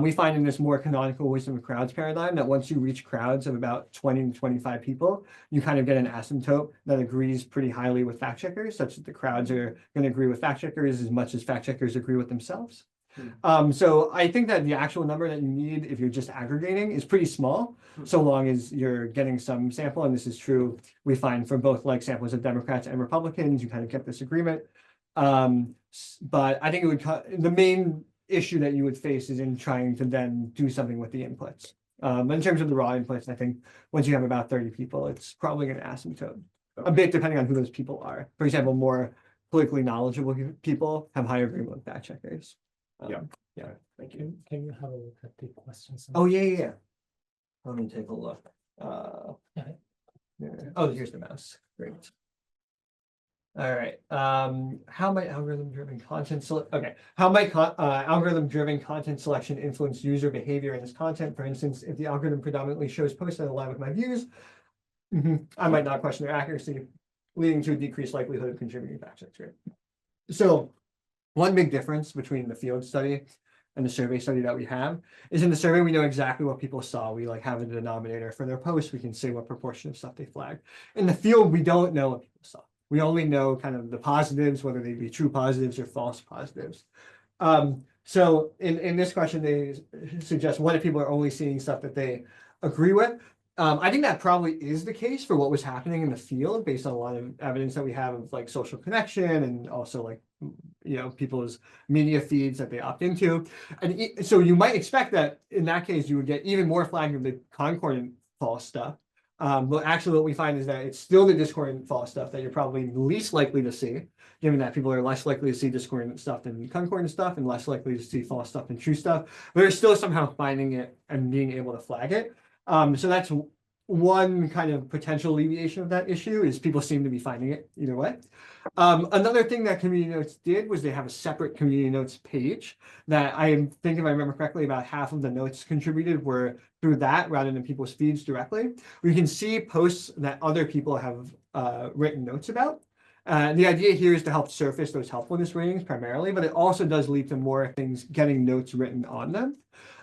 We find in this more canonical wisdom of crowds paradigm that once you reach crowds of about 20 to 25 people, you kind of get an asymptote that agrees pretty highly with fact checkers, such that the crowds are going to agree with fact checkers as much as fact checkers agree with themselves. So I think that the actual number that you need if you're just aggregating is pretty small, so long as you're getting some sample, and this is true, we find for both like samples of Democrats and Republicans, you kind of get this agreement. But I think it would the main issue that you would face is in trying to then do something with the inputs. In terms of the raw inputs, I think once you have about 30 people, it's probably going to asymptote a bit depending on who those people are. For example, more politically knowledgeable people have higher agreement with fact checkers. Yeah. Yeah. Thank you. Can you have a look at the questions? Oh, yeah. Let me take a look. Yeah. Oh, here's the mouse. Great. All right. How might algorithm-driven content algorithm-driven content selection influence user behavior in this content? For instance, if the algorithm predominantly shows posts that align with my views, I might not question their accuracy, leading to a decreased likelihood of contributing fact checks. Right? So, one big difference between the field study and the survey study that we have is in the survey, we know exactly what people saw. We like have a denominator for their posts. We can say what proportion of stuff they flagged. In the field, we don't know what people saw. We only know kind of the positives, whether they be true positives or false positives. So in this question, they suggest what if people are only seeing stuff that they agree with? I think that probably is the case for what was happening in the field based on a lot of evidence that we have of like social connection and also like, people's media feeds that they opt into. And so you might expect that in that case, you would get even more flagged of the concordant false stuff. But actually what we find is that it's still the discordant false stuff that you're probably least likely to see, given that people are less likely to see discordant stuff than concordant stuff and less likely to see false stuff than true stuff. But they're still somehow finding it and being able to flag it. So that's one kind of potential alleviation of that issue is people seem to be finding it either way. Another thing that Community Notes did was they have a separate Community Notes page that I think, if I remember correctly, about half of the notes contributed were through that rather than people's feeds directly. We can see posts that other people have written notes about. The idea here is to help surface those helpfulness ratings primarily, but it also does lead to more things getting notes written on them.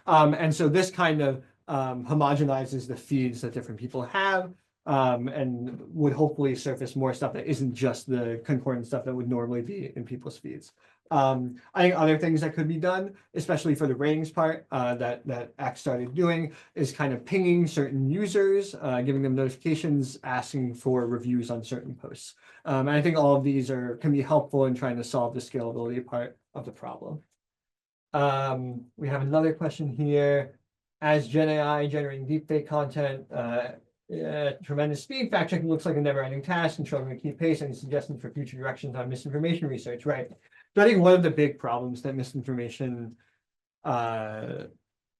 And so this kind of homogenizes the feeds that different people have and would hopefully surface more stuff that isn't just the concordant stuff that would normally be in people's feeds. I think other things that could be done, especially for the ratings part, that X started doing, is kind of pinging certain users, giving them notifications, asking for reviews on certain posts. And I think all of these can be helpful in trying to solve the scalability part of the problem. We have another question here. As Gen AI generating deepfake content, tremendous speed, fact checking looks like a never-ending task and struggling to keep pace. Any suggestions for future directions on misinformation research? Right. So I think one of the big problems that misinformation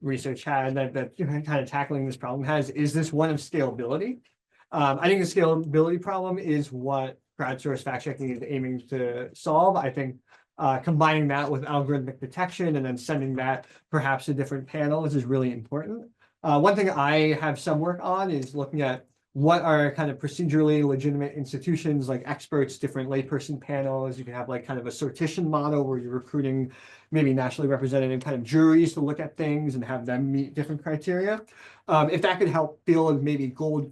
research had, that kind of tackling this problem has, is this one of scalability. I think the scalability problem is what crowdsourced fact checking is aiming to solve. I think combining that with algorithmic detection and then sending that perhaps to different panels is really important. One thing I have some work on is looking at what are kind of procedurally legitimate institutions like experts, different layperson panels. You can have like kind of a sortition model where you're recruiting maybe nationally represented kind of juries to look at things and have them meet different criteria. If that could help build maybe gold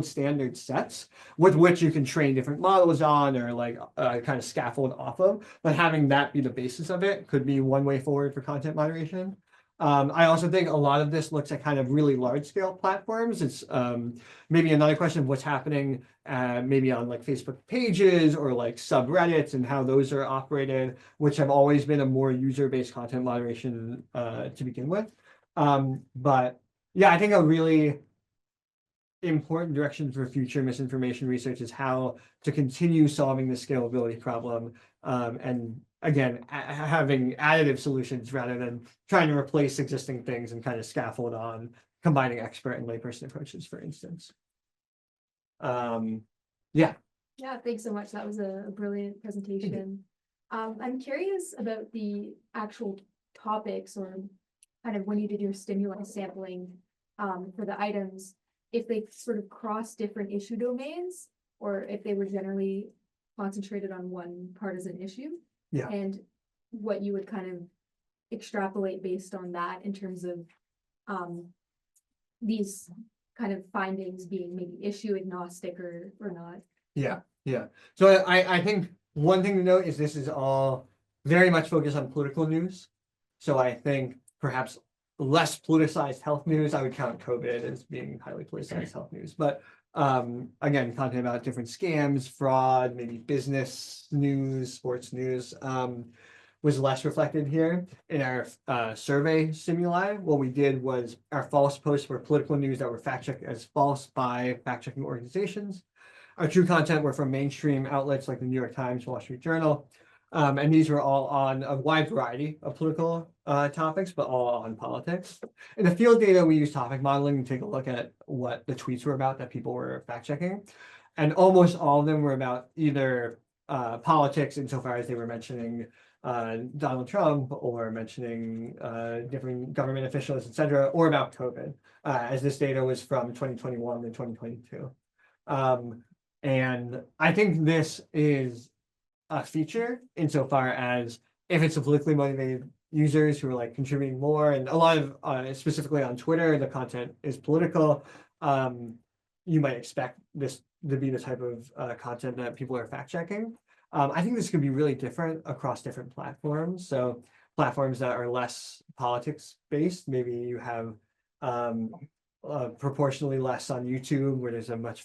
standard sets with which you can train different models on or like kind of scaffold off of, but having that be the basis of it could be one way forward for content moderation. I also think a lot of this looks at kind of really large scale platforms. It's maybe another question of what's happening maybe on like Facebook pages or like subreddits and how those are operated, which have always been a more user-based content moderation to begin with. But yeah, I think a really important direction for future misinformation research is how to continue solving the scalability problem. And again, having additive solutions rather than trying to replace existing things and kind of scaffold on combining expert and layperson approaches, for instance. Yeah. Yeah, thanks so much. That was a brilliant presentation. I'm curious about the actual topics or kind of when you did your stimuli sampling for the items, if they sort of cross different issue domains or if they were generally concentrated on one partisan issue. Yeah. And what you would kind of extrapolate based on that in terms of these kind of findings being maybe issue agnostic or not. Yeah, yeah. So I think one thing to note is this is all very much focused on political news. So I think perhaps less politicized health news, I would count COVID as being highly politicized health news. But again, content about different scams, fraud, maybe business news, sports news, was less reflected here. In our survey stimuli, what we did was our false posts were political news that were fact-checked as false by fact-checking organizations. Our true content were from mainstream outlets like the New York Times, Wall Street Journal. And these were all on a wide variety of political topics, but all on politics. In the field data, we use topic modeling to take a look at what the tweets were about that people were fact-checking. And almost all of them were about either politics insofar as they were mentioning Donald Trump or mentioning different government officials, et cetera, or about COVID, as this data was from 2021 to 2022. And I think this is a feature insofar as if it's a politically motivated users who are like contributing more, and a lot of specifically on Twitter, the content is political. You might expect this to be the type of content that people are fact checking. I think this could be really different across different platforms. So platforms that are less politics based, maybe you have proportionally less on YouTube, where there's a much,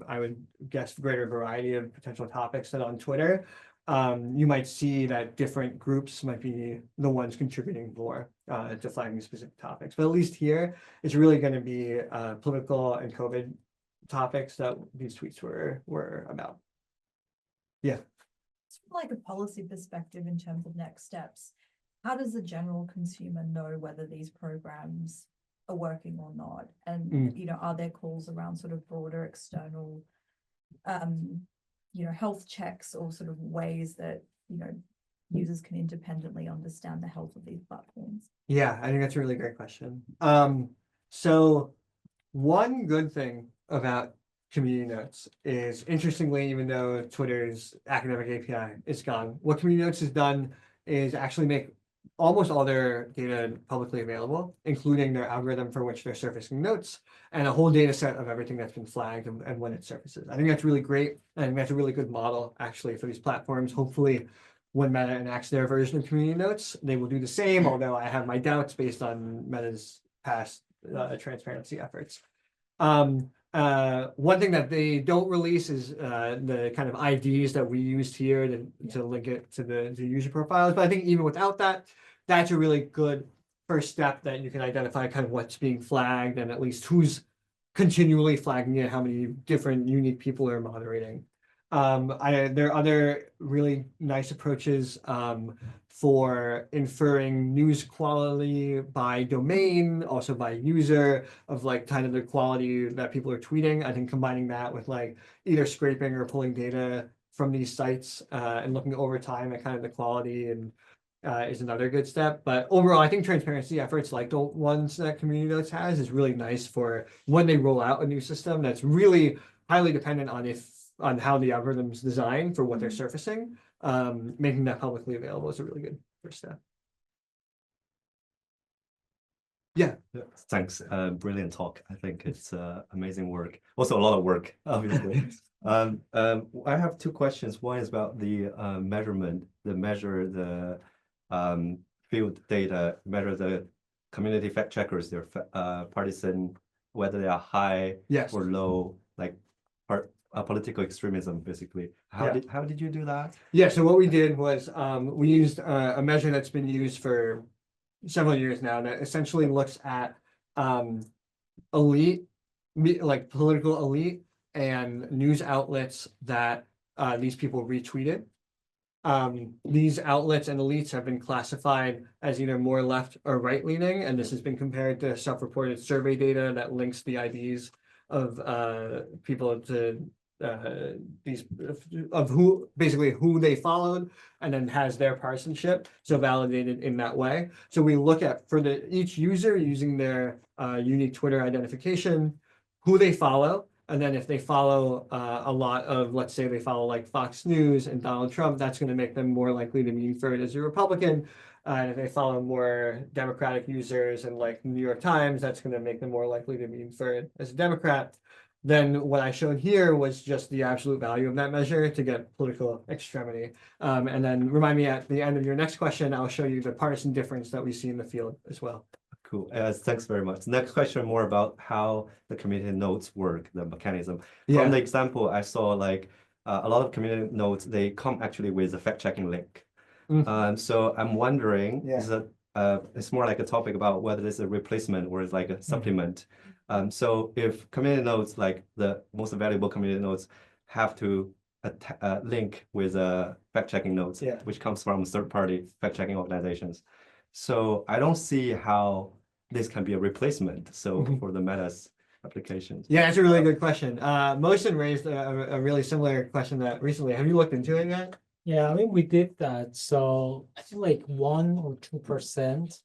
I would guess, greater variety of potential topics than on Twitter. You might see that different groups might be the ones contributing more to flagging specific topics. But at least here, it's really going to be political and COVID topics that these tweets were about. Yeah. It's from like a policy perspective in terms of next steps. How does the general consumer know whether these programs are working or not? And, you know, are there calls around sort of broader external, you know, health checks or sort of ways that, you know, users can independently understand the health of these platforms? Yeah, I think that's a really great question. So one good thing about community notes is, interestingly, even though Twitter's academic API is gone, what community notes has done is actually make almost all their data publicly available, including their algorithm for which they're surfacing notes and a whole data set of everything that's been flagged and when it surfaces. I think that's really great. I think that's a really good model actually for these platforms. Hopefully when Meta enacts their version of community notes, they will do the same, although I have my doubts based on Meta's past transparency efforts. One thing that they don't release is the kind of IDs that we used here to link it to the user profiles. But I think even without that, that's a really good first step that you can identify kind of what's being flagged and at least who's continually flagging it, how many different unique people are moderating. There are other really nice approaches for inferring news quality by domain, also by user, of like kind of the quality that people are tweeting. I think combining that with like either scraping or pulling data from these sites and looking over time at kind of the quality and is another good step. But overall, I think transparency efforts like the ones that Community Notes has is really nice for when they roll out a new system that's really highly dependent on how the algorithm's designed for what they're surfacing. Making that publicly available is a really good first step. Yeah. Thanks. Brilliant talk. I think it's amazing work. Also a lot of work, obviously. I have two questions. One is about the measurement, the field data, measure the community fact checkers, their partisan, whether they are high Yes. or low, like political extremism, basically. How did you do that? Yeah, so what we did was we used a measure that's been used for several years now that essentially looks at elite, like political elite and news outlets that these people retweeted. These outlets and elites have been classified as either more left or right leaning, and this has been compared to self-reported survey data that links the IDs of people to these of who they followed, and then has their partisanship so validated in that way. So we look at for each user using their unique Twitter identification, who they follow. And then if they follow a lot of, let's say they follow like Fox News and Donald Trump, that's going to make them more likely to be inferred as a Republican. And if they follow more Democratic users and like New York Times, that's going to make them more likely to be inferred as a Democrat. Then what I showed here was just the absolute value of that measure to get political extremity. And then remind me at the end of your next question, I'll show you the partisan difference that we see in the field as well. Cool. Thanks very much. Next question, more about how the community notes work, the mechanism. From the example, I saw like a lot of community notes, they come actually with a fact-checking link. So I'm wondering, is that it's more like a topic about whether it's a replacement or it's like a supplement. So if community notes, like the most valuable community notes, have to link with fact-checking notes, which comes from third-party fact-checking organizations. So I don't see how this can be a replacement. So for the Meta's applications. Yeah, that's a really good question. Motion raised a really similar question that recently. Have you looked into it yet? Yeah, I mean, we did that. So I think like 1 or 2%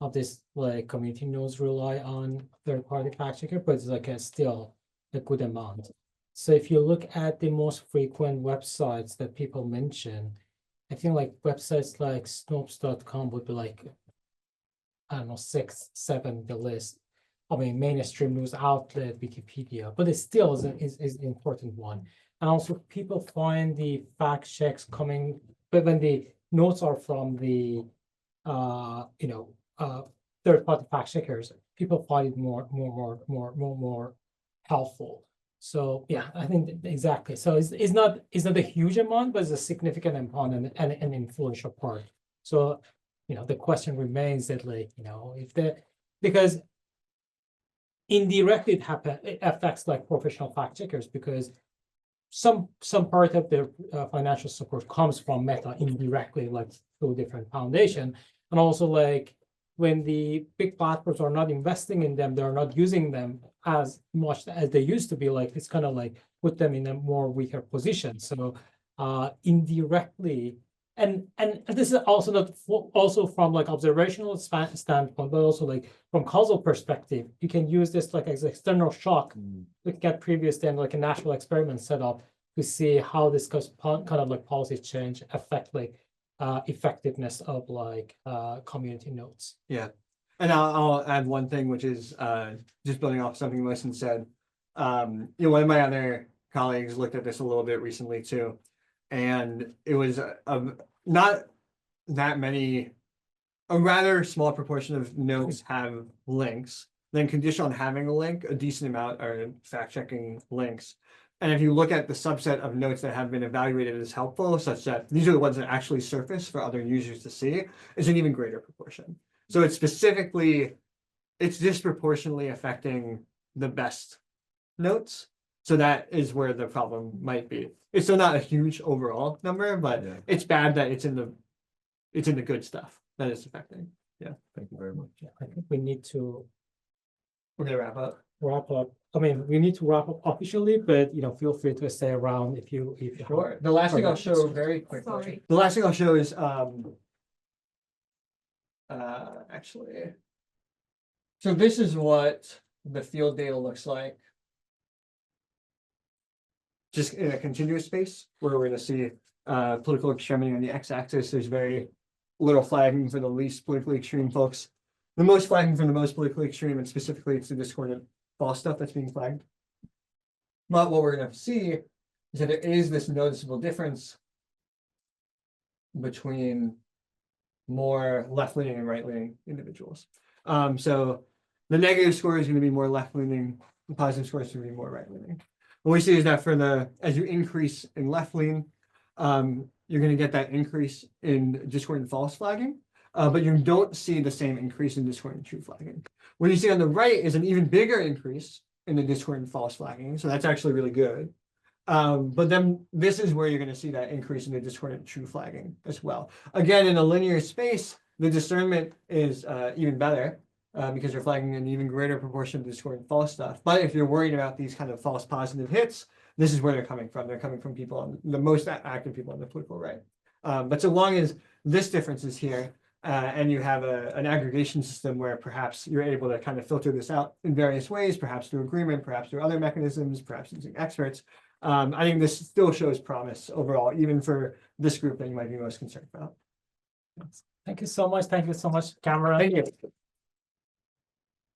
of this like community nodes rely on third-party fact checker, but it's like still a good amount. So if you look at the most frequent websites that people mention, I think like websites like Snopes.com would be like, I don't know, 6, 7 the list. I mean, mainstream news outlet, Wikipedia, but it still is an important one. And also people find the fact checks coming, but when the notes are from the third-party fact checkers, people find it more helpful. So yeah, I think exactly. So it's not a huge amount, but it's a significant amount and an influential part. So the question remains that like because indirectly it affects like professional fact checkers because some part of their financial support comes from Meta indirectly, like through different foundation, and also like when the big platforms are not investing in them, they're not using them as much as they used to be. Like it's kind of like put them in a more weaker position. So indirectly, and this is also not also from like observational standpoint, but also like from causal perspective, you can use this like as external shock. Look at previous then like a national experiment set up to see how this kind of like policy change affect like effectiveness of like community notes. Yeah, and I'll add one thing, which is just building off something Listen said. One of my other colleagues looked at this a little bit recently too, and it was not that many, a rather small proportion of notes have links. Then conditional on having a link, a decent amount are fact-checking links. And if you look at the subset of notes that have been evaluated as helpful, such that these are the ones that actually surface for other users to see, is an even greater proportion. So it's disproportionately affecting the best notes. So that is where the problem might be. It's still not a huge overall number, but Yeah. it's bad that it's in the good stuff that it's affecting. Yeah, thank you very much. Yeah, I think we need to We're gonna wrap up. wrap up. I mean, we need to wrap up officially, but feel free to stay around if you have- Sure. The last thing I'll show very quickly. Sorry. The last thing I'll show is actually. So this is what the field data looks like. Just in a continuous space where we're gonna see political extremity on the x-axis. There's very little flagging for the least politically extreme folks. The most flagging for the most politically extreme, and specifically it's the discordant false stuff that's being flagged. But what we're gonna see is that there is this noticeable difference between more left-leaning and right-leaning individuals. So the negative score is going to be more left-leaning, the positive score is going to be more right-leaning. What we see is that as you increase in left lean, you're going to get that increase in discordant false flagging, but you don't see the same increase in discordant true flagging. What you see on the right is an even bigger increase in the discordant false flagging, so that's actually really good. But then this is where you're going to see that increase in the discordant true flagging as well. Again, in a linear space, the discernment is even better because you're flagging an even greater proportion of discordant false stuff. But if you're worried about these kind of false positive hits, this is where they're coming from. They're coming from people, the most active people on the political right. But so long as this difference is here, and you have an aggregation system where perhaps you're able to kind of filter this out in various ways, perhaps through agreement, perhaps through other mechanisms, perhaps using experts. I think this still shows promise overall, even for this group that you might be most concerned about. Thank you so much. Thank you so much, Cameron. Thank you.